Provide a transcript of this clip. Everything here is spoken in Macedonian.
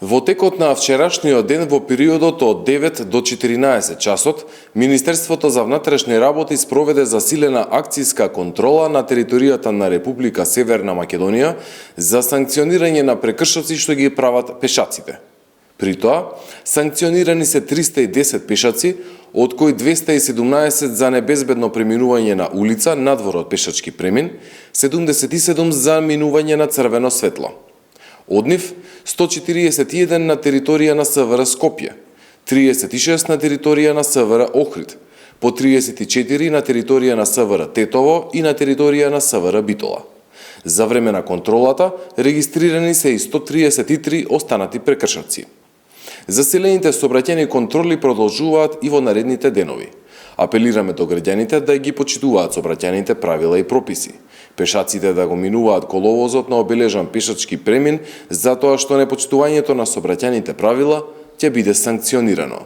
Во текот на вчерашниот ден во периодот од 9 до 14 часот, Министерството за внатрешни работи спроведе засилена акцијска контрола на територијата на Република Северна Македонија за санкционирање на прекршоци што ги прават пешаците. При тоа, санкционирани се 310 пешаци, од кои 217 за небезбедно преминување на улица надвор од пешачки премин, 77 за минување на црвено светло. Од нив, 141 на територија на СВР Скопје, 36 на територија на СВР Охрид, по 34 на територија на СВР Тетово и на територија на СВР Битола. За време на контролата, регистрирани се и 133 останати прекршаци. Засилените сообраќајни контроли продолжуваат и во наредните денови. Апелираме до граѓаните да ги почитуваат сообраќајните правила и прописи. Пешаците да го минуваат коловозот на обележан пешачки премин, затоа што непочитувањето на сообраќајните правила ќе биде санкционирано.